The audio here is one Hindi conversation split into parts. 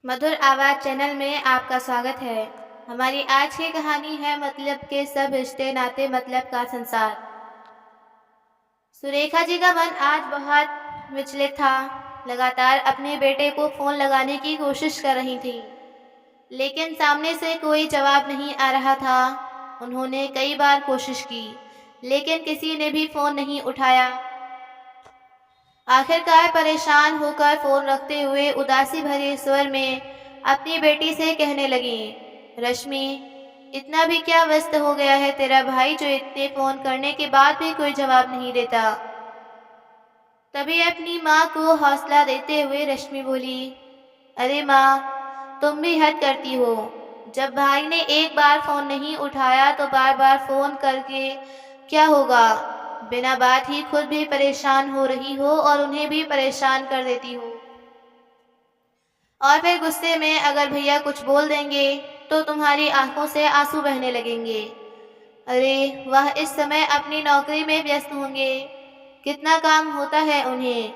मधुर आवाज़ चैनल में आपका स्वागत है। हमारी आज की कहानी है मतलब के सब रिश्ते नाते मतलब का संसार। सुरेखा जी का मन आज बहुत विचलित था। लगातार अपने बेटे को फोन लगाने की कोशिश कर रही थी, लेकिन सामने से कोई जवाब नहीं आ रहा था। उन्होंने कई बार कोशिश की, लेकिन किसी ने भी फोन नहीं उठाया। आखिरकार परेशान होकर फोन रखते हुए उदासी भरे स्वर में अपनी बेटी से कहने लगी, रश्मि, इतना भी क्या व्यस्त हो गया है तेरा भाई जो इतने फोन करने के बाद भी कोई जवाब नहीं देता। तभी अपनी माँ को हौसला देते हुए रश्मि बोली, अरे माँ, तुम भी हद करती हो। जब भाई ने एक बार फोन नहीं उठाया तो बार बार फोन करके क्या होगा। बिना बात ही खुद भी परेशान हो रही हो और उन्हें भी परेशान कर देती हो, और फिर गुस्से में अगर भैया कुछ बोल देंगे तो तुम्हारी आंखों से आंसू बहने लगेंगे। अरे वह इस समय अपनी नौकरी में व्यस्त होंगे, कितना काम होता है उन्हें।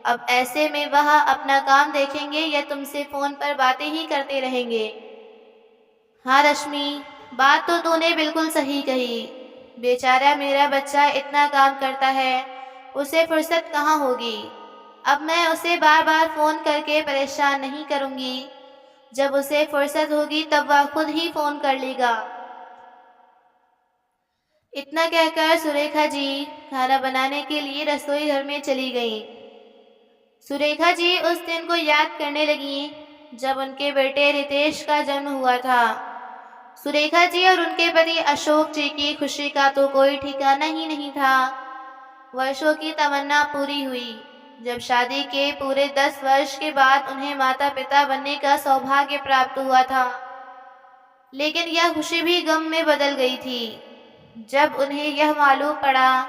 अब ऐसे में वह अपना काम देखेंगे या तुमसे फोन पर बातें ही करते रहेंगे। हाँ रश्मि, बात तो तूने बिल्कुल सही कही। बेचारा मेरा बच्चा इतना काम करता है, उसे फुर्सत कहाँ होगी। अब मैं उसे बार बार फोन करके परेशान नहीं करूंगी। जब उसे फुर्सत होगी तब वह खुद ही फोन कर लेगा। इतना कहकर सुरेखा जी खाना बनाने के लिए रसोई घर में चली गईं। सुरेखा जी उस दिन को याद करने लगी जब उनके बेटे रितेश का जन्म हुआ था। सुरेखा जी और उनके पति अशोक जी की खुशी का तो कोई ठिकाना ही नहीं था। वर्षों की तमन्ना पूरी हुई जब शादी के पूरे 10 वर्ष के बाद उन्हें माता पिता बनने का सौभाग्य प्राप्त हुआ था। लेकिन यह खुशी भी गम में बदल गई थी जब उन्हें यह मालूम पड़ा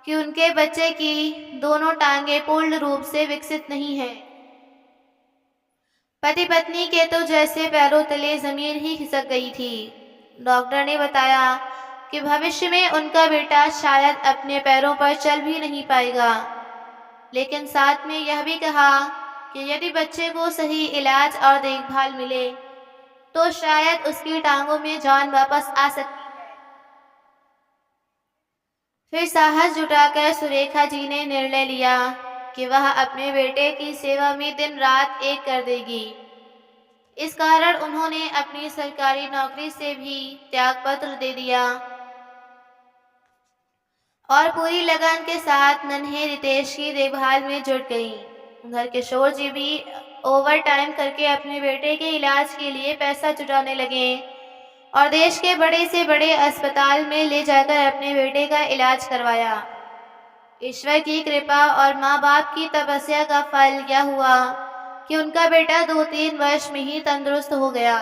कि उनके बच्चे की दोनों टांगें पूर्ण रूप से विकसित नहीं हैं। पति पत्नी के तो जैसे पैरों तले जमीन ही खिसक गई थी। डॉक्टर ने बताया कि भविष्य में उनका बेटा शायद अपने पैरों पर चल भी नहीं पाएगा, लेकिन साथ में यह भी कहा कि यदि बच्चे को सही इलाज और देखभाल मिले तो शायद उसकी टांगों में जान वापस आ सकती है। फिर साहस जुटाकर सुरेखा जी ने निर्णय लिया कि वह अपने बेटे की सेवा में दिन रात एक कर देगी। इस कारण उन्होंने अपनी सरकारी नौकरी से भी त्यागपत्र दे दिया और पूरी लगन के साथ नन्हे रितेश की देखभाल में जुट गईं। घर किशोर जी भी ओवर टाइम करके अपने बेटे के इलाज के लिए पैसा जुटाने लगे और देश के बड़े से बड़े अस्पताल में ले जाकर अपने बेटे का इलाज करवाया। ईश्वर की कृपा और माँ बाप की तपस्या का फल क्या हुआ कि उनका बेटा 2-3 वर्ष में ही तंदुरुस्त हो गया।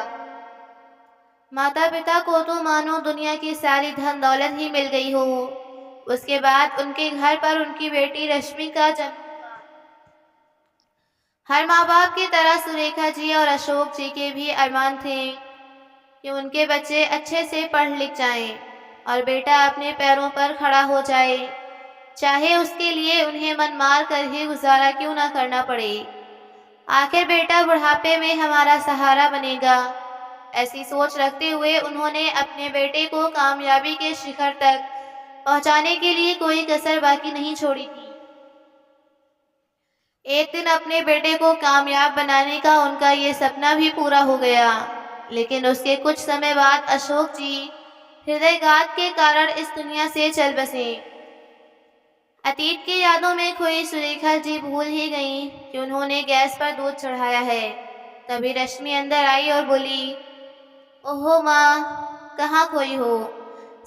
माता पिता को तो मानो दुनिया की सारी धन दौलत ही मिल गई हो। उसके बाद उनके घर पर उनकी बेटी रश्मि का जन्म हुआ। हर माँ बाप की तरह सुरेखा जी और अशोक जी के भी अरमान थे कि उनके बच्चे अच्छे से पढ़ लिख जाएं और बेटा अपने पैरों पर खड़ा हो जाए, चाहे उसके लिए उन्हें मन मार कर ही गुजारा क्यों ना करना पड़े। आखिर बेटा बुढ़ापे में हमारा सहारा बनेगा। ऐसी सोच रखते हुए उन्होंने अपने बेटे को कामयाबी के शिखर तक पहुंचाने के लिए कोई कसर बाकी नहीं छोड़ी थी। एक दिन अपने बेटे को कामयाब बनाने का उनका ये सपना भी पूरा हो गया, लेकिन उसके कुछ समय बाद अशोक जी हृदयघात के कारण इस दुनिया से चल बसे। अतीत की यादों में खोई सुरेखा जी भूल ही गईं कि उन्होंने गैस पर दूध चढ़ाया है। तभी रश्मि अंदर आई और बोली, ओहो माँ, कहाँ खोई हो?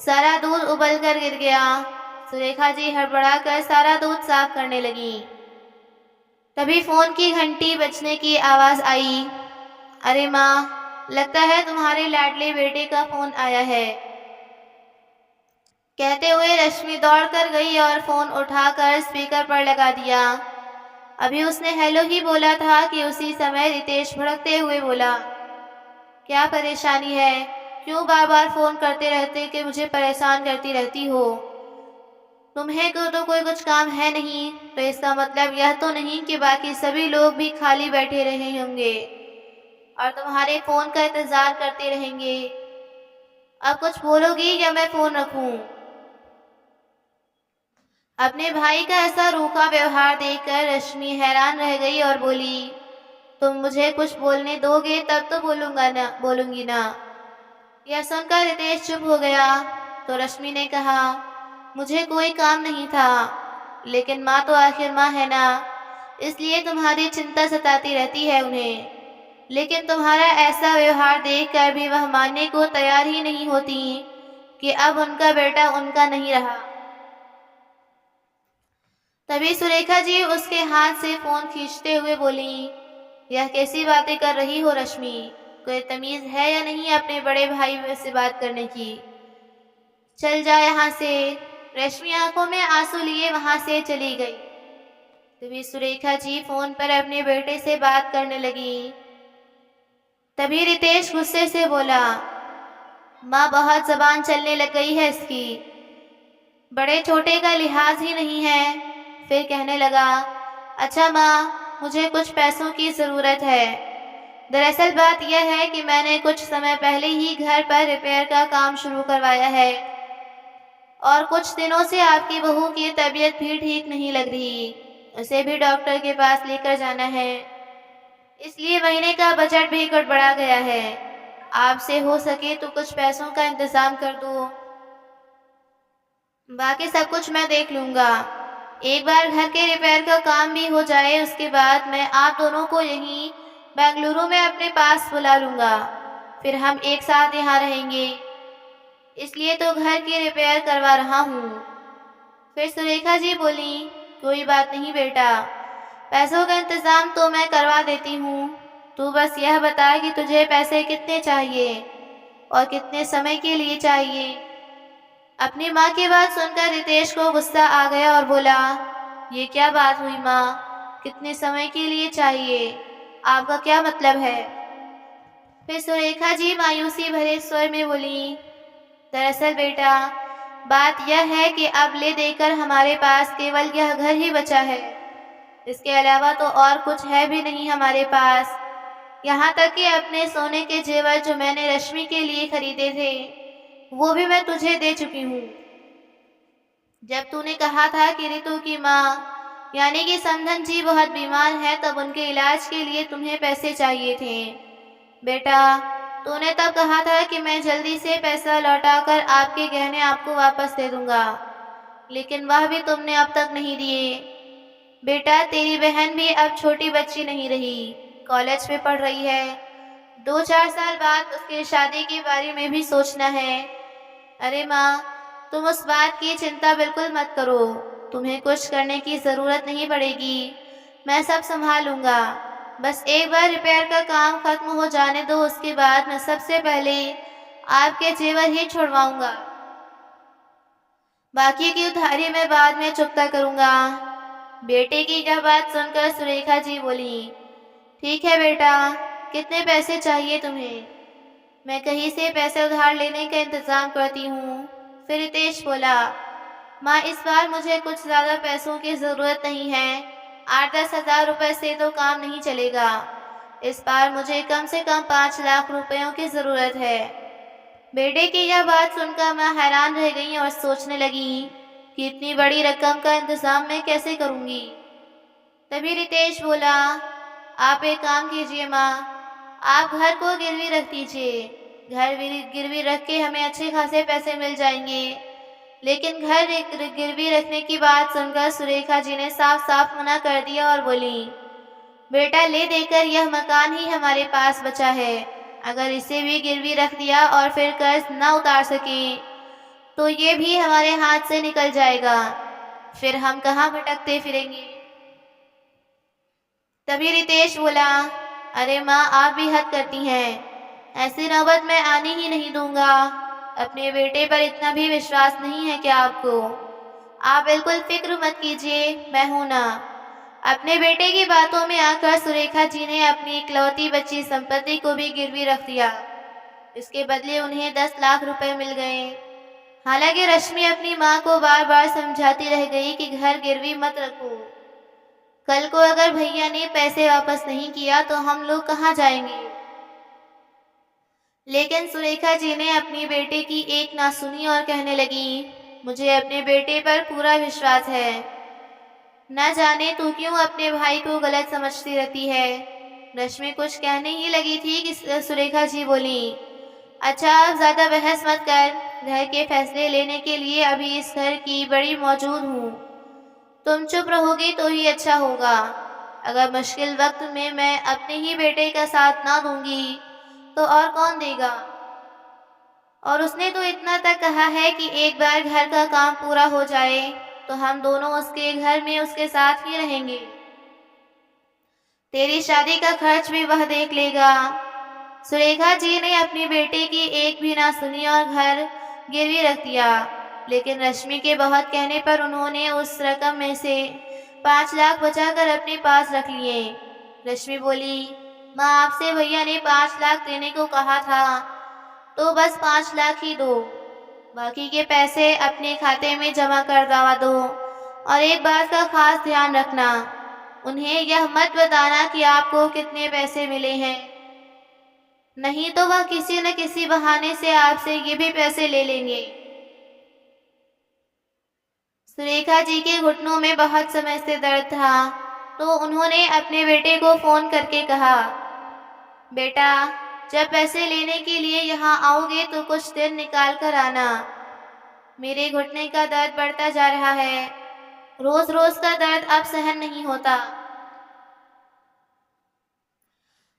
सारा दूध उबल कर गिर गया। सुरेखा जी हड़बड़ाकर सारा दूध साफ करने लगी। तभी फोन की घंटी बजने की आवाज आई। अरे माँ, लगता है तुम्हारे लाडले बेटे का फोन आया है। कहते हुए रश्मि दौड़कर गई और फोन उठाकर स्पीकर पर लगा दिया। अभी उसने हेलो ही बोला था कि उसी समय रितेश भड़कते हुए बोला, क्या परेशानी है? क्यों बार बार फोन करते रहते कि मुझे परेशान करती रहती हो? तुम्हें को तो कोई कुछ काम है नहीं, तो इसका मतलब यह तो नहीं कि बाकी सभी लोग भी खाली बैठे रहे होंगे। और तुम्हारे फ़ोन का इंतज़ार करते रहेंगे। अब कुछ बोलोगी या मैं फ़ोन रखूं? अपने भाई का ऐसा रूखा व्यवहार देखकर रश्मि हैरान रह गई और बोली, तुम मुझे कुछ बोलने दोगे तब तो बोलूंगी ना। यह सुनकर रितेश चुप हो गया तो रश्मि ने कहा, मुझे कोई काम नहीं था, लेकिन माँ तो आखिर माँ है ना, इसलिए तुम्हारी चिंता सताती रहती है उन्हें। लेकिन तुम्हारा ऐसा व्यवहार देखकर भी वह मानने को तैयार ही नहीं होती कि अब उनका बेटा उनका नहीं रहा। तभी सुरेखा जी उसके हाथ से फोन खींचते हुए बोली, यह कैसी बातें कर रही हो रश्मि? कोई तमीज है या नहीं अपने बड़े भाई से बात करने की? चल जा यहाँ से। रश्मि आंखों में आंसू लिए वहां से चली गई। तभी सुरेखा जी फोन पर अपने बेटे से बात करने लगी। तभी रितेश गुस्से से बोला, माँ बहुत जबान चलने लग गई है इसकी, बड़े छोटे का लिहाज ही नहीं है। फिर कहने लगा, अच्छा माँ, मुझे कुछ पैसों की ज़रूरत है। दरअसल बात यह है कि मैंने कुछ समय पहले ही घर पर रिपेयर का काम शुरू करवाया है और कुछ दिनों से आपकी बहू की तबीयत भी ठीक नहीं लग रही, उसे भी डॉक्टर के पास लेकर जाना है, इसलिए महीने का बजट भी गड़बड़ा गया है। आपसे हो सके तो कुछ पैसों का इंतजाम कर दो, बाकी सब कुछ मैं देख लूँगा। एक बार घर के रिपेयर का काम भी हो जाए उसके बाद मैं आप दोनों को यहीं बेंगलुरु में अपने पास बुला लूँगा, फिर हम एक साथ यहाँ रहेंगे, इसलिए तो घर की रिपेयर करवा रहा हूँ। फिर सुरेखा जी बोली, कोई बात नहीं बेटा, पैसों का इंतज़ाम तो मैं करवा देती हूँ, तू बस यह बता कि तुझे पैसे कितने चाहिए और कितने समय के लिए चाहिए। अपनी माँ की बात सुनकर रितेश को गुस्सा आ गया और बोला, ये क्या बात हुई माँ, कितने समय के लिए चाहिए, आपका क्या मतलब है? फिर सुरेखा जी मायूसी भरे स्वर में बोली, दरअसल बेटा, बात यह है कि अब ले देकर हमारे पास केवल यह घर ही बचा है, इसके अलावा तो और कुछ है भी नहीं हमारे पास। यहाँ तक कि अपने सोने के जेवर जो मैंने रश्मि के लिए खरीदे थे वो भी मैं तुझे दे चुकी हूँ। जब तूने कहा था कि रितु की माँ यानी कि समधन जी बहुत बीमार है तब उनके इलाज के लिए तुम्हें पैसे चाहिए थे बेटा, तूने तब कहा था कि मैं जल्दी से पैसा लौटाकर आपके गहने आपको वापस दे दूंगा, लेकिन वह भी तुमने अब तक नहीं दिए। बेटा, तेरी बहन भी अब छोटी बच्ची नहीं रही, कॉलेज में पढ़ रही है, 2-4 साल बाद उसकी शादी के बारे में भी सोचना है। अरे माँ, तुम उस बात की चिंता बिल्कुल मत करो, तुम्हें कुछ करने की ज़रूरत नहीं पड़ेगी, मैं सब संभालूंगा। बस एक बार रिपेयर का काम खत्म हो जाने दो, उसके बाद मैं सबसे पहले आपके जेवर ही छुड़वाऊंगा, बाकी की उधारी मैं बाद में चुकता करूंगा। बेटे की यह बात सुनकर सुरेखा जी बोली, ठीक है बेटा, कितने पैसे चाहिए तुम्हें? मैं कहीं से पैसे उधार लेने का इंतज़ाम करती हूँ। फिर रितेश बोला, माँ इस बार मुझे कुछ ज़्यादा पैसों की ज़रूरत नहीं है, 8-10 हज़ार रुपये से तो काम नहीं चलेगा, इस बार मुझे कम से कम 5 लाख रुपयों की ज़रूरत है। बेटे की यह बात सुनकर मैं हैरान रह गई और सोचने लगी कि इतनी बड़ी रकम का इंतज़ाम मैं कैसे करूँगी। तभी रितेश बोला, आप एक काम कीजिए माँ, आप घर को गिरवी रख दीजिए, घर गिरवी रख के हमें अच्छे खासे पैसे मिल जाएंगे। लेकिन घर गिरवी रखने की बात सुनकर सुरेखा जी ने साफ साफ मना कर दिया और बोली, बेटा ले देकर यह मकान ही हमारे पास बचा है, अगर इसे भी गिरवी रख दिया और फिर कर्ज न उतार सके तो ये भी हमारे हाथ से निकल जाएगा, फिर हम कहाँ भटकते फिरेंगे। तभी रितेश बोला, अरे माँ आप भी हद करती हैं, ऐसी नौबत मैं आने ही नहीं दूंगा, अपने बेटे पर इतना भी विश्वास नहीं है क्या आपको? आप बिल्कुल फिक्र मत कीजिए, मैं हूं ना। अपने बेटे की बातों में आकर सुरेखा जी ने अपनी इकलौती बची संपत्ति को भी गिरवी रख दिया, इसके बदले उन्हें 10 लाख रुपए मिल गए। हालांकि रश्मि अपनी माँ को बार बार समझाती रह गई कि घर गिरवी मत रखो, कल को अगर भैया ने पैसे वापस नहीं किया तो हम लोग कहाँ जाएंगे। लेकिन सुरेखा जी ने अपनी बेटे की एक ना सुनी और कहने लगी, मुझे अपने बेटे पर पूरा विश्वास है। न जाने तू क्यों अपने भाई को गलत समझती रहती है। रश्मि कुछ कहने ही लगी थी कि सुरेखा जी बोली, अच्छा अब ज्यादा बहस मत कर। घर के फैसले लेने के लिए अभी इस घर की बड़ी मौजूद हूँ। तुम चुप रहोगी तो ही अच्छा होगा। अगर मुश्किल वक्त में मैं अपने ही बेटे का साथ ना दूंगी तो और कौन देगा। और उसने तो इतना तक कहा है कि एक बार घर का काम पूरा हो जाए तो हम दोनों उसके घर में उसके साथ ही रहेंगे। तेरी शादी का खर्च भी वह देख लेगा। सुरेखा जी ने अपनी बेटे की एक भी ना सुनी और घर गिरवी रख दिया। लेकिन रश्मि के बहुत कहने पर उन्होंने उस रकम में से 5 लाख बचाकर अपने पास रख लिए। रश्मि बोली, माँ आपसे भैया ने 5 लाख देने को कहा था तो बस 5 लाख ही दो। बाकी के पैसे अपने खाते में जमा कर दवा दो। और एक बात का खास ध्यान रखना, उन्हें यह मत बताना कि आपको कितने पैसे मिले हैं, नहीं तो वह किसी न किसी बहाने से आपसे ये भी पैसे ले लेंगे। सुरेखा जी के घुटनों में बहुत समय से दर्द था तो उन्होंने अपने बेटे को फोन करके कहा, बेटा जब पैसे लेने के लिए यहाँ आओगे तो कुछ दिन निकाल कर आना। मेरे घुटने का दर्द बढ़ता जा रहा है। रोज रोज का दर्द अब सहन नहीं होता।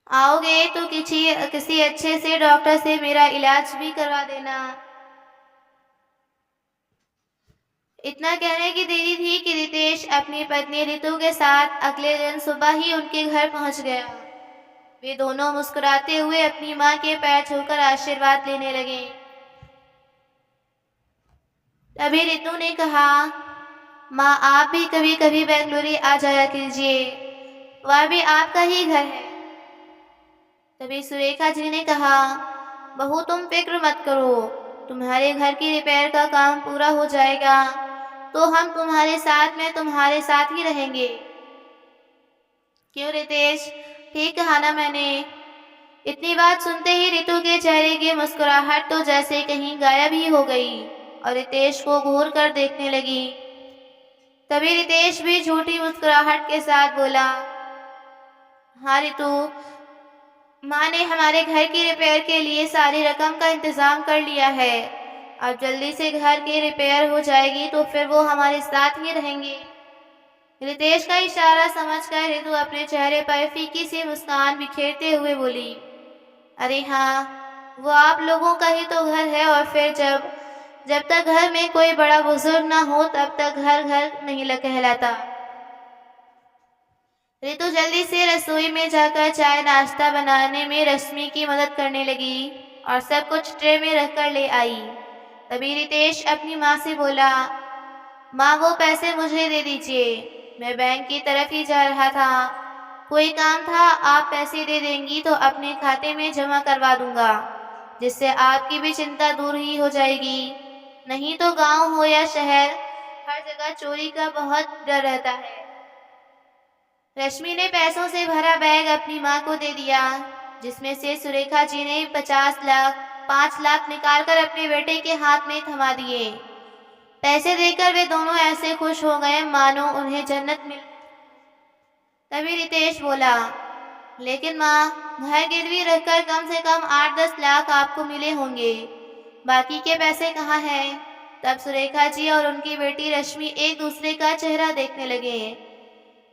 आओगे तो किसी अच्छे से डॉक्टर से मेरा इलाज भी करवा देना। इतना कहने की देरी थी कि रितेश अपनी पत्नी रितु के साथ अगले दिन सुबह ही उनके घर पहुंच गया। वे दोनों मुस्कुराते हुए अपनी माँ के पैर छूकर आशीर्वाद लेने लगे। तभी रितु ने कहा, माँ आप भी कभी कभी बेंगलुरु आ जाया कीजिए, वह भी आपका ही घर है। तभी सुरेखा जी ने कहा, बहू तुम फिक्र मत करो, तुम्हारे घर की रिपेयर का काम पूरा हो जाएगा तो हम तुम्हारे साथ ही रहेंगे। क्यों रितेश, ठीक कहा ना मैंने। इतनी बात सुनते ही रितु के चेहरे की मुस्कुराहट तो जैसे कहीं गायब ही हो गई और रितेश को घूर कर देखने लगी। तभी रितेश भी झूठी मुस्कुराहट के साथ बोला, हाँ रितु, माँ ने हमारे घर की रिपेयर के लिए सारी रकम का इंतजाम कर लिया है। अब जल्दी से घर की रिपेयर हो जाएगी तो फिर वो हमारे साथ ही रहेंगे। रितेश का इशारा समझकर रितु अपने चेहरे पर फीकी सी मुस्कान बिखेरते हुए बोली, अरे हाँ, वो आप लोगों का ही तो घर है और फिर जब जब तक घर में कोई बड़ा बुजुर्ग ना हो तब तक घर घर नहीं कहलाता। रितु जल्दी से रसोई में जाकर चाय नाश्ता बनाने में रश्मि की मदद करने लगी और सब कुछ ट्रे में रखकर ले आई। तभी रितेश अपनी माँ से बोला, माँ वो पैसे मुझे दे दीजिए, मैं बैंक की तरफ ही जा रहा था, कोई काम था, आप पैसे दे देंगी तो अपने खाते में जमा करवा दूंगा, जिससे आपकी भी चिंता दूर ही हो जाएगी। नहीं तो गांव हो या शहर, हर जगह चोरी का बहुत डर रहता है। रश्मि ने पैसों से भरा बैग अपनी माँ को दे दिया, जिसमें से सुरेखा जी ने 5 लाख निकालकर अपने बेटे के हाथ में थमा दिए। पैसे देकर वे दोनों ऐसे खुश हो गए मानो उन्हें जन्नत मिल। तभी रितेश बोला, लेकिन माँ, घर गिरवी रखकर कम से कम 8-10 लाख आपको मिले होंगे, बाकी के पैसे कहाँ हैं? तब सुरेखा जी और उनकी बेटी रश्मि एक दूसरे का चेहरा देखने लगे।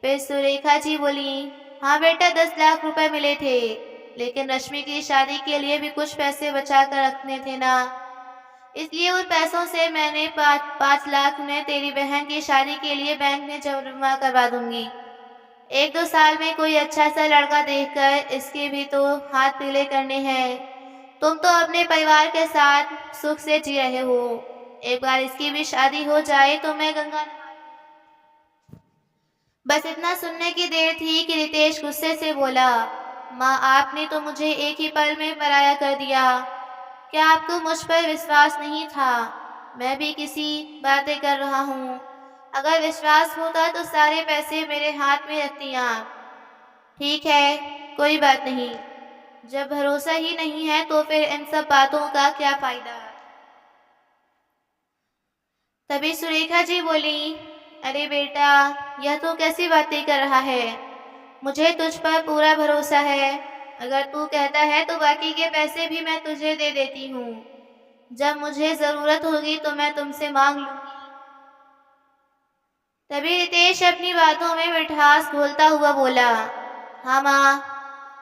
फिर सुरेखा जी बोली, हाँ बेटा 10 लाख रुपए मिले थे, लेकिन रश्मि की शादी के लिए भी कुछ पैसे बचा कर रखने थे ना, इसलिए उन पैसों से मैंने 5 लाख में तेरी बहन की शादी के लिए बैंक में जमा करवा दूंगी। 1-2 साल में कोई अच्छा सा लड़का देखकर इसके भी तो हाथ पीले करने हैं। तुम तो अपने परिवार के साथ सुख से जी रहे हो, एक बार इसकी भी शादी हो जाए तो मैं गंगा। बस इतना सुनने की देर थी कि रितेश गुस्से से बोला, माँ आपने तो मुझे एक ही पल में पराया कर दिया। क्या आपको मुझ पर विश्वास नहीं था? मैं भी किसी बातें कर रहा हूँ। अगर विश्वास होता तो सारे पैसे मेरे हाथ में रखती आप। ठीक है, कोई बात नहीं। जब भरोसा ही नहीं है तो फिर इन सब बातों का क्या फायदा। तभी सुरेखा जी बोली, अरे बेटा, यह तो कैसी बातें कर रहा है। मुझे तुझ पर पूरा भरोसा है। अगर तू कहता है तो बाकी के पैसे भी मैं तुझे दे देती हूँ। जब मुझे जरूरत होगी तो मैं तुमसे मांग लूंगी। तभी रितेश अपनी बातों में मिठास घोलता हुआ बोला, हाँ माँ,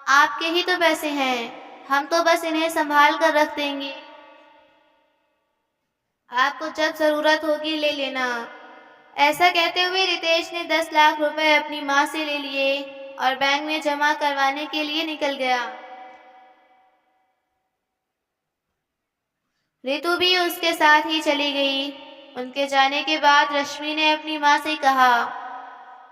आपके ही तो पैसे हैं, हम तो बस इन्हें संभाल कर रख देंगे। आपको जब जरूरत होगी ले लेना। ऐसा कहते हुए रितेश ने 10 लाख रुपए अपनी माँ से ले लिए और बैंक में जमा करवाने के लिए निकल गया। रितु भी उसके साथ ही चली गई। उनके जाने के बाद रश्मि ने अपनी माँ से कहा,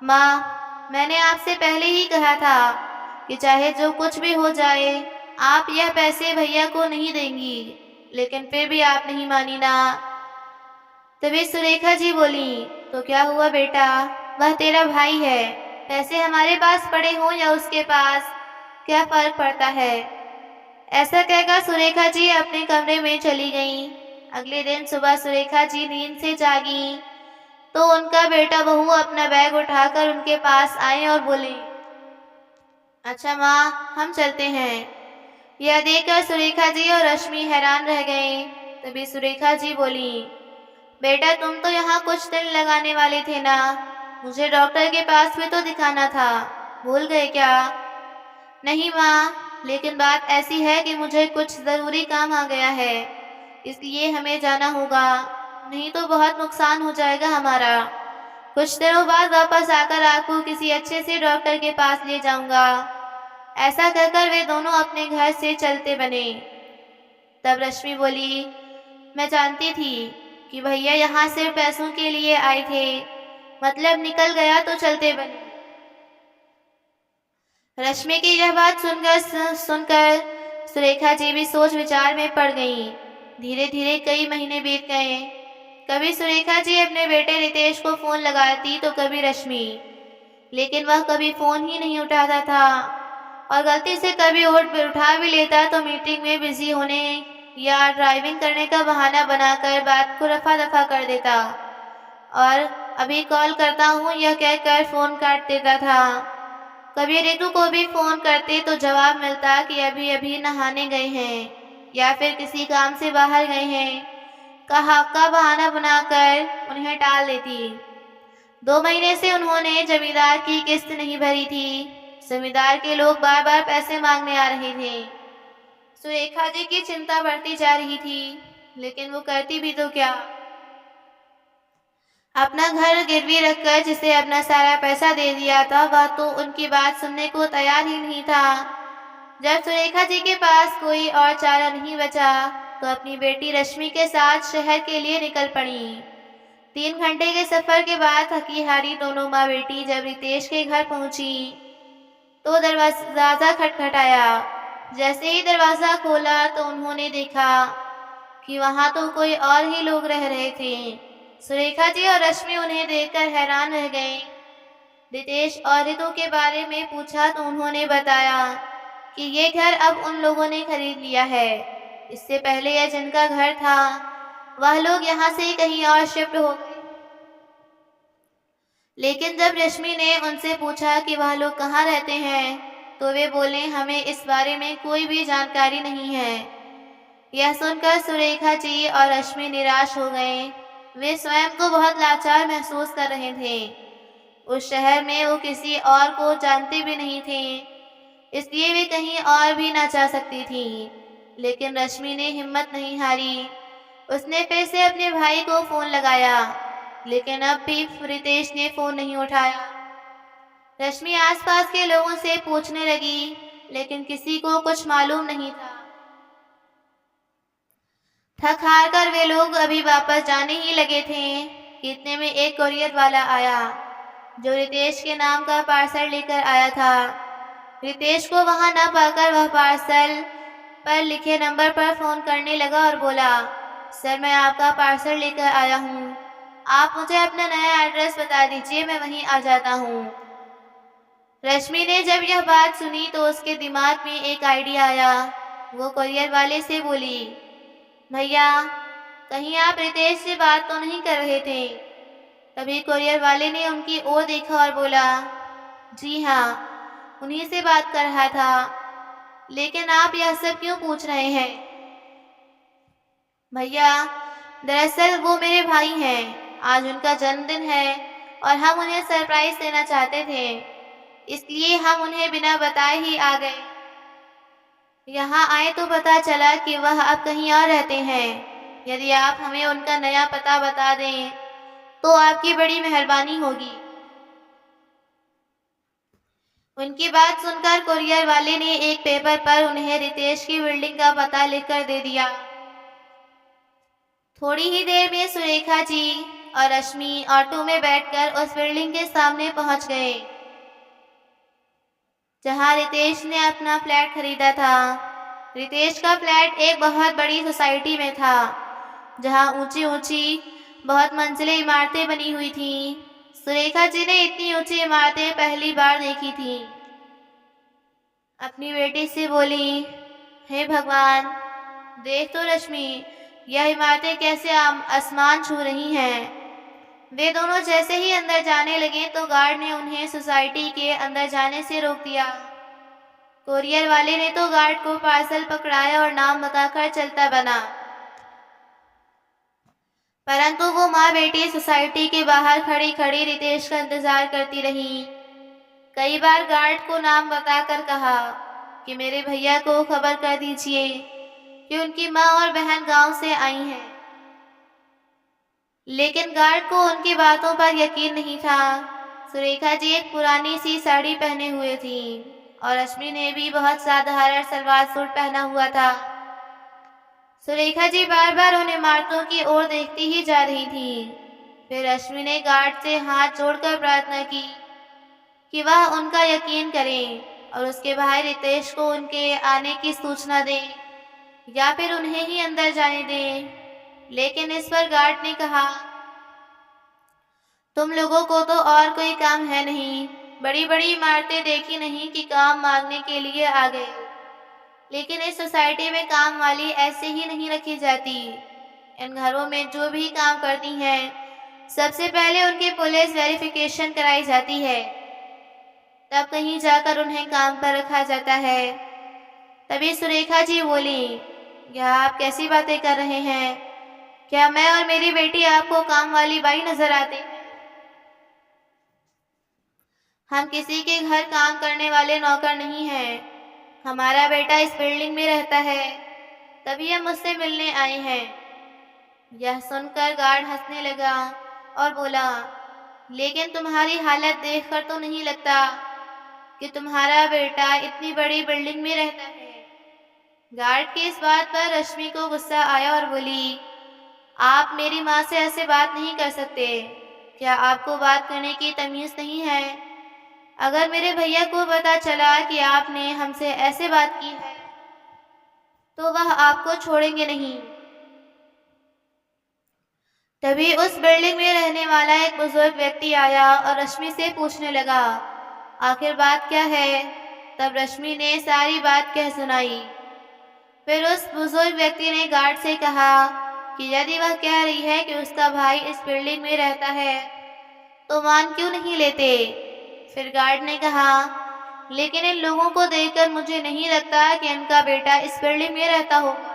माँ, मैंने आपसे पहले ही कहा था कि चाहे जो कुछ भी हो जाए आप यह पैसे भैया को नहीं देंगी, लेकिन फिर भी आप नहीं मानी ना। तभी सुरेखा जी बोली, तो क्या हुआ बेटा, वह तेरा भाई है, पैसे हमारे पास पड़े हों या उसके पास, क्या फर्क पड़ता है। ऐसा कहकर सुरेखा जी अपने कमरे में चली गईं। अगले दिन सुबह सुरेखा जी नींद से जागी तो उनका बेटा बहू अपना बैग उठाकर उनके पास आए और बोले, अच्छा माँ, हम चलते हैं। यह देखकर सुरेखा जी और रश्मि हैरान रह गए। तभी सुरेखा जी बोली, बेटा तुम तो यहाँ कुछ दिन लगाने वाले थे ना, मुझे डॉक्टर के पास भी तो दिखाना था, भूल गए क्या। नहीं माँ, लेकिन बात ऐसी है कि मुझे कुछ ज़रूरी काम आ गया है, इसलिए हमें जाना होगा, नहीं तो बहुत नुकसान हो जाएगा हमारा। कुछ दिनों बाद वापस आकर आपको किसी अच्छे से डॉक्टर के पास ले जाऊंगा। ऐसा कहकर वे दोनों अपने घर से चलते बने। तब रश्मि बोली, मैं जानती थी कि भैया यहाँ सिर्फ पैसों के लिए आए थे, मतलब निकल गया तो चलते बने। रश्मि की यह बात सुनकर सुरेखा जी भी सोच विचार में पड़ गईं। धीरे धीरे कई महीने बीत गए। कभी सुरेखा जी अपने बेटे रितेश को फोन लगाती तो कभी रश्मि, लेकिन वह कभी फोन ही नहीं उठाता था और गलती से कभी उठा भी लेता तो मीटिंग में बिजी होने या ड्राइविंग करने का बहाना बनाकर बात को रफा दफा कर देता और अभी कॉल करता हूँ यह कहकर फोन काट देता था। कभी रितु को भी फोन करते तो जवाब मिलता कि अभी अभी नहाने गए हैं या फिर किसी काम से बाहर गए हैं। कहा का बहाना बनाकर उन्हें टाल देती। 2 महीने से उन्होंने जमींदार की किस्त नहीं भरी थी। जमींदार के लोग बार बार पैसे मांगने आ रहे थे। सुरेखा जी की चिंता बढ़ती जा रही थी, लेकिन वो करती भी तो क्या। अपना घर गिरवी रखकर जिसे अपना सारा पैसा दे दिया था वह तो उनकी बात सुनने को तैयार ही नहीं था। जब सुरेखा जी के पास कोई और चारा नहीं बचा तो अपनी बेटी रश्मि के साथ शहर के लिए निकल पड़ी। 3 घंटे के सफर के बाद थकी हारी दोनों माँ बेटी जब रितेश के घर पहुंची तो दरवाजा खटखटाया। जैसे ही दरवाजा खोला तो उन्होंने देखा कि वहां तो कोई और ही लोग रह रहे थे। सुरेखा जी और रश्मि उन्हें देखकर हैरान रह गए। रितेश और रितु के बारे में पूछा तो उन्होंने बताया कि ये घर अब उन लोगों ने खरीद लिया है। इससे पहले यह जिनका घर था वह लोग यहाँ से कहीं और शिफ्ट हो गए। लेकिन जब रश्मि ने उनसे पूछा कि वह लोग कहाँ रहते हैं तो वे बोले, हमें इस बारे में कोई भी जानकारी नहीं है। यह सुनकर सुरेखा जी और रश्मि निराश हो गए। वे स्वयं को बहुत लाचार महसूस कर रहे थे। उस शहर में वो किसी और को जानते भी नहीं थे, इसलिए वे कहीं और भी ना जा सकती थी। लेकिन रश्मि ने हिम्मत नहीं हारी। उसने फिर से अपने भाई को फोन लगाया, लेकिन अब भी रितेश ने फोन नहीं उठाया। रश्मि आसपास के लोगों से पूछने लगी, लेकिन किसी को कुछ मालूम नहीं था। थक हार कर वे लोग अभी वापस जाने ही लगे थे कि इतने में एक कुरियर वाला आया जो रितेश के नाम का पार्सल लेकर आया था। रितेश को वहां न पाकर वह पार्सल पर लिखे नंबर पर फोन करने लगा और बोला, सर मैं आपका पार्सल लेकर आया हूँ, आप मुझे अपना नया एड्रेस बता दीजिए, मैं वहीं आ जाता हूँ। रश्मि ने जब यह बात सुनी तो उसके दिमाग में एक आइडिया आया। वो कुरियर वाले से बोली, भैया कहीं आप रितेश से बात तो नहीं कर रहे थे? तभी कुरियर वाले ने उनकी ओर देखा और बोला, जी हाँ, उन्हीं से बात कर रहा था। लेकिन आप यह सब क्यों पूछ रहे हैं? भैया दरअसल वो मेरे भाई हैं, आज उनका जन्मदिन है और हम उन्हें सरप्राइज देना चाहते थे, इसलिए हम उन्हें बिना बताए ही आ गए। यहाँ आए तो पता चला कि वह अब कहीं और रहते हैं। यदि आप हमें उनका नया पता बता दें तो आपकी बड़ी मेहरबानी होगी। उनकी बात सुनकर कुरियर वाले ने एक पेपर पर उन्हें रितेश की बिल्डिंग का पता लिखकर दे दिया। थोड़ी ही देर में सुरेखा जी और रश्मि ऑटो में बैठकर उस बिल्डिंग के सामने पहुंच गए जहां रितेश ने अपना फ्लैट खरीदा था। रितेश का फ्लैट एक बहुत बड़ी सोसाइटी में था जहां ऊंची ऊंची बहुत मंजिले इमारतें बनी हुई थीं। सुरेखा जी ने इतनी ऊंची इमारतें पहली बार देखी थी। अपनी बेटी से बोली, हे भगवान, देख तो रश्मि, यह इमारतें कैसे आसमान छू रही हैं। वे दोनों जैसे ही अंदर जाने लगे तो गार्ड ने उन्हें सोसाइटी के अंदर जाने से रोक दिया। कुरियर वाले ने तो गार्ड को पार्सल पकड़ाया और नाम बताकर चलता बना, परंतु वो माँ बेटी सोसाइटी के बाहर खड़ी खड़ी रितेश का इंतजार करती रही। कई बार गार्ड को नाम बताकर कहा कि मेरे भैया को खबर कर दीजिए कि उनकी माँ और बहन गांव से आई हैं, लेकिन गार्ड को उनकी बातों पर यकीन नहीं था। सुरेखा जी एक पुरानी सी साड़ी पहने हुए थी और रश्मि ने भी बहुत साधारण सलवार सूट पहना हुआ था। सुरेखा जी बार बार उन इमारतों की ओर देखती ही जा रही थी। फिर रश्मि ने गार्ड से हाथ जोड़कर प्रार्थना की कि वह उनका यकीन करें और उसके भाई रितेश को उनके आने की सूचना दें या फिर उन्हें ही अंदर जाने दें। लेकिन इस पर गार्ड ने कहा, तुम लोगों को तो और कोई काम है नहीं, बड़ी बड़ी इमारतें देखी नहीं कि काम मांगने के लिए आ गए। लेकिन इस सोसाइटी में काम वाली ऐसे ही नहीं रखी जाती। इन घरों में जो भी काम करती हैं, सबसे पहले उनकी पुलिस वेरिफिकेशन कराई जाती है, तब कहीं जाकर उन्हें काम पर रखा जाता है। तभी सुरेखा जी बोली, यह आप कैसी बातें कर रहे हैं? क्या मैं और मेरी बेटी आपको काम वाली बाई नजर आती हैं? हम किसी के घर काम करने वाले नौकर नहीं हैं। हमारा बेटा इस बिल्डिंग में रहता है, तभी हम उससे मिलने आए हैं। यह सुनकर गार्ड हंसने लगा और बोला, लेकिन तुम्हारी हालत देखकर तो नहीं लगता कि तुम्हारा बेटा इतनी बड़ी बिल्डिंग में रहता है। गार्ड की इस बात पर रश्मि को गुस्सा आया और बोली, आप मेरी माँ से ऐसे बात नहीं कर सकते। क्या आपको बात करने की तमीज नहीं है? अगर मेरे भैया को पता चला कि आपने हमसे ऐसे बात की है तो वह आपको छोड़ेंगे नहीं। तभी उस बिल्डिंग में रहने वाला एक बुजुर्ग व्यक्ति आया और रश्मि से पूछने लगा, आखिर बात क्या है? तब रश्मि ने सारी बात कह सुनाई। फिर उस बुजुर्ग व्यक्ति ने गार्ड से कहा कि यदि वह कह रही है कि उसका भाई इस बिल्डिंग में रहता है तो मान क्यों नहीं लेते? फिर गार्ड ने कहा, लेकिन इन लोगों को देखकर मुझे नहीं लगता कि इनका बेटा इस बिल्डिंग में रहता होगा।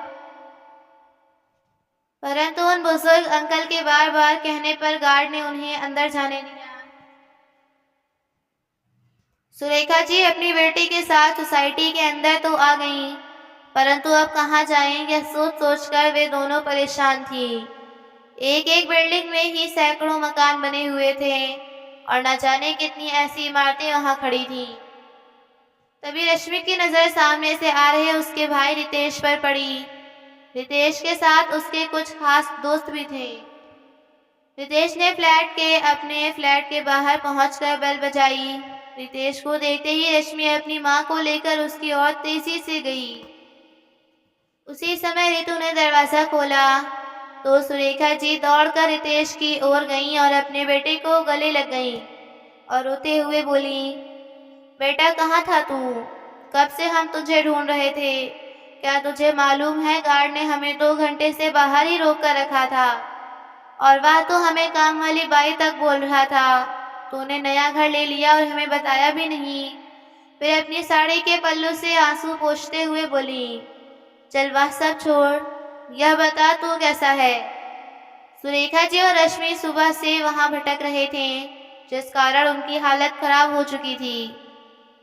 परंतु उन बुजुर्ग अंकल के बार बार कहने पर गार्ड ने उन्हें अंदर जाने दिया। सुरेखा जी अपनी बेटी के साथ सोसाइटी के अंदर तो आ गईं, परंतु अब कहाँ जाएं यह सोच सोचकर वे दोनों परेशान थी। एक एक बिल्डिंग में ही सैकड़ों मकान बने हुए थे और न जाने कितनी ऐसी इमारतें वहां खड़ी थीं। तभी रश्मि की नजर सामने से आ रहे उसके भाई रितेश पर पड़ी। रितेश के साथ उसके कुछ खास दोस्त भी थे। रितेश ने अपने फ्लैट के बाहर पहुंचकर बेल बजाई। रितेश को देखते ही रश्मि अपनी माँ को लेकर उसकी ओर तेजी से गई। उसी समय रितु ने दरवाजा खोला तो सुरेखा जी दौड़कर रितेश की ओर गईं और अपने बेटे को गले लग गईं और रोते हुए बोली, बेटा कहाँ था तू? कब से हम तुझे ढूंढ रहे थे। क्या तुझे मालूम है गार्ड ने हमें 2 घंटे से बाहर ही रोक कर रखा था और वह तो हमें काम वाली बाई तक बोल रहा था। तूने नया घर ले लिया और हमें बताया भी नहीं। फिर अपनी साड़ी के पल्लू से आंसू पोंछते हुए बोली, चल वह सब छोड़, यह बता तू कैसा है। सुरेखा जी और रश्मि सुबह से वहां भटक रहे थे, जिस कारण उनकी हालत खराब हो चुकी थी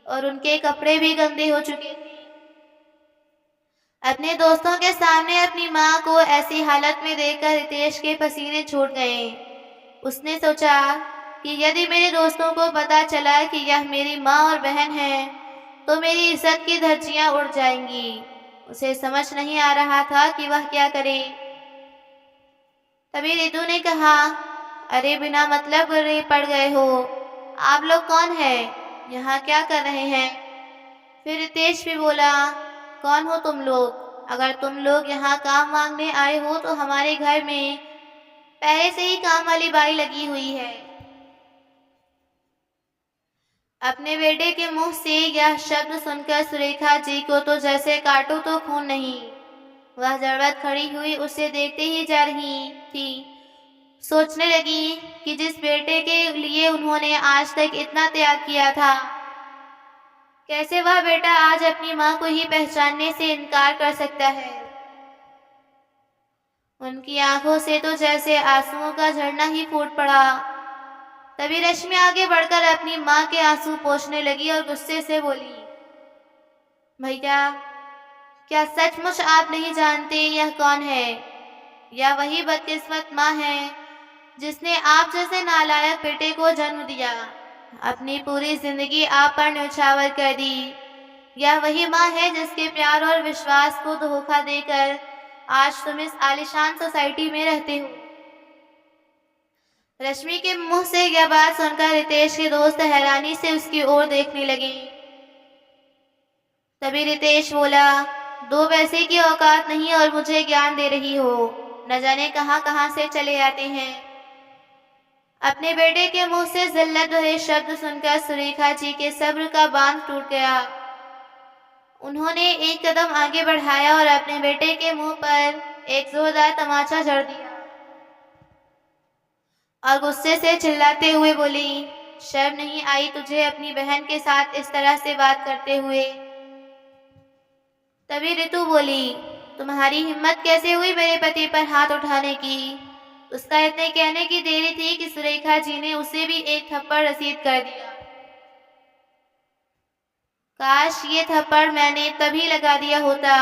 और उनके कपड़े भी गंदे हो चुके थे। अपने दोस्तों के सामने अपनी माँ को ऐसी हालत में देखकर रितेश के पसीने छूट गए। उसने सोचा कि यदि मेरे दोस्तों को पता चला कि यह मेरी माँ और बहन है तो मेरी इज्जत की धज्जियां उड़ जाएंगी। उसे समझ नहीं आ रहा था कि वह क्या करे। तभी रितु ने कहा, अरे बिना मतलब गिरे पड़ गए हो, आप लोग कौन है, यहाँ क्या कर रहे हैं। फिर रितेश भी बोला, कौन हो तुम लोग? अगर तुम लोग यहाँ काम मांगने आए हो तो हमारे घर में पहले से ही काम वाली बाई लगी हुई है। अपने बेटे के मुंह से यह शब्द सुनकर सुरेखा जी को तो जैसे काटो तो खून नहीं। वह जड़बड़ खड़ी हुई उसे देखते ही जा रही थी। सोचने लगी कि जिस बेटे के लिए उन्होंने आज तक इतना त्याग किया था, कैसे वह बेटा आज अपनी माँ को ही पहचानने से इनकार कर सकता है। उनकी आंखों से तो जैसे आंसुओं का झरना ही फूट पड़ा। तभी रश्मि आगे बढ़कर अपनी माँ के आंसू पोंछने लगी और गुस्से से बोली, भैया क्या सचमुच आप नहीं जानते यह कौन है? यह वही बदकिस्मत माँ है जिसने आप जैसे नालायक बेटे को जन्म दिया, अपनी पूरी जिंदगी आप पर न्यौछावर कर दी। यह वही माँ है जिसके प्यार और विश्वास को धोखा देकर आज तुम इस आलीशान सोसाइटी में रहते हो। रश्मि के मुंह से यह बात सुनकर रितेश के दोस्त हैरानी से उसकी ओर देखने लगे। तभी रितेश बोला, 2 पैसे की औकात नहीं और मुझे ज्ञान दे रही हो, न जाने कहां कहां से चले आते हैं। अपने बेटे के मुंह से जिल्लत भरे शब्द सुनकर सुरेखा जी के सब्र का बांध टूट गया। उन्होंने एक कदम आगे बढ़ाया और अपने बेटे के मुंह पर एक जोरदार तमाचा जड़ दिया और गुस्से से चिल्लाते हुए बोली, शर्म नहीं आई तुझे अपनी बहन के साथ इस तरह से बात करते हुए? तभी रितु बोली, तुम्हारी हिम्मत कैसे हुई मेरे पति पर हाथ उठाने की? उसका इतने कहने की देरी थी कि सुरेखा जी ने उसे भी एक थप्पड़ रसीद कर दिया। काश ये थप्पड़ मैंने तभी लगा दिया होता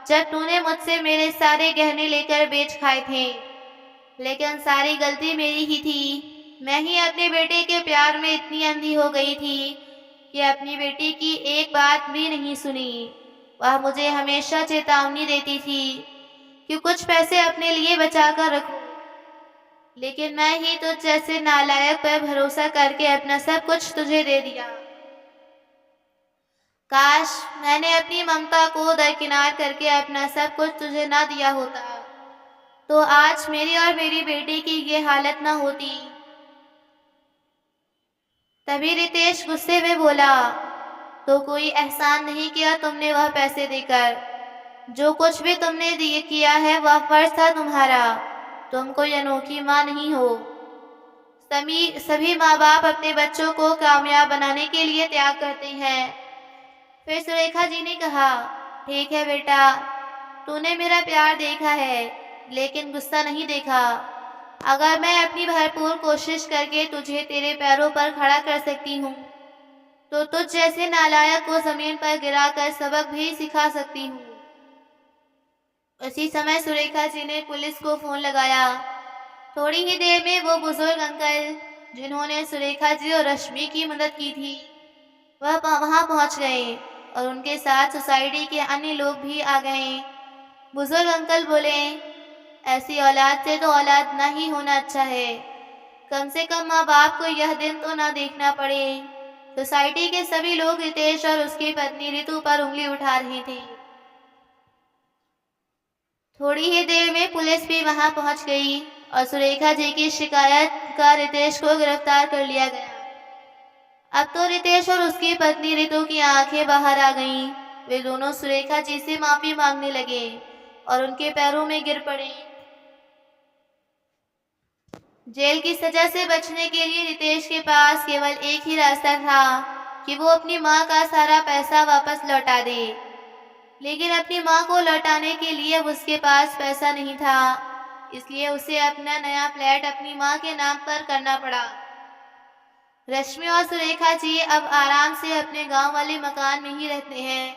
जब तूने मुझसे मेरे सारे गहने लेकर बेच खाए थे, लेकिन सारी गलती मेरी ही थी। मैं ही अपने बेटे के प्यार में इतनी अंधी हो गई थी कि अपनी बेटी की एक बात भी नहीं सुनी। वह मुझे हमेशा चेतावनी देती थी कि कुछ पैसे अपने लिए बचा कर रखो, लेकिन मैं ही तुझ जैसे नालायक पर भरोसा करके अपना सब कुछ तुझे दे दिया। काश मैंने अपनी ममता को दरकिनार करके अपना सब कुछ तुझे ना दिया होता, तो आज मेरी और मेरी बेटी की ये हालत ना होती। तभी रितेश गुस्से में बोला, तो कोई एहसान नहीं किया तुमने वह पैसे देकर। जो कुछ भी तुमने दिए किया है वह फर्ज था तुम्हारा। तुम कोई अनोखी माँ नहीं हो। सभी माँ बाप अपने बच्चों को कामयाब बनाने के लिए त्याग करते हैं। फिर सुरेखा जी ने कहा, ठीक है बेटा, तूने मेरा प्यार देखा है लेकिन गुस्सा नहीं देखा। अगर मैं अपनी भरपूर कोशिश करके तुझे तेरे पैरों पर खड़ा कर सकती हूँ तो तुझ जैसे नालायक को जमीन पर गिराकर सबक भी सिखा सकती हूँ। उसी समय सुरेखा जी ने पुलिस को फोन लगाया। थोड़ी ही देर में वो बुजुर्ग अंकल जिन्होंने सुरेखा जी और रश्मि की मदद की थी वह वहां पहुंच गए और उनके साथ सोसाइटी के अन्य लोग भी आ गए। बुजुर्ग अंकल बोले, ऐसी औलाद से तो औलाद ना ही होना अच्छा है। कम से कम माँ बाप को यह दिन तो ना देखना पड़े। सोसाइटी के सभी लोग रितेश और उसकी पत्नी रितु पर उंगली उठा रहे थे। थोड़ी ही देर में पुलिस भी वहां पहुंच गई और सुरेखा जी की शिकायत का रितेश को गिरफ्तार कर लिया गया। अब तो रितेश और उसकी पत्नी रितु की आंखें बाहर आ गईं। वे दोनों सुरेखा जी से माफी मांगने लगे और उनके पैरों में गिर पड़े। जेल की सजा से बचने के लिए रितेश के पास केवल एक ही रास्ता था कि वो अपनी माँ का सारा पैसा वापस लौटा दे। लेकिन अपनी माँ को लौटाने के लिए अब उसके पास पैसा नहीं था, इसलिए उसे अपना नया फ्लैट अपनी माँ के नाम पर करना पड़ा। रश्मि और सुरेखा जी अब आराम से अपने गांव वाले मकान में ही रहते हैं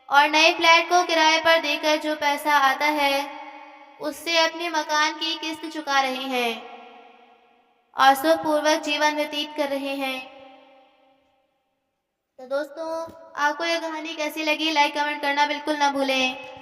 और नए फ्लैट को किराए पर देकर जो पैसा आता है उससे अपने मकान की किस्त चुका रहे हैं और सुखपूर्वक जीवन व्यतीत कर रहे हैं। तो दोस्तों, आपको यह कहानी कैसी लगी, लाइक कमेंट करना बिल्कुल ना भूलें।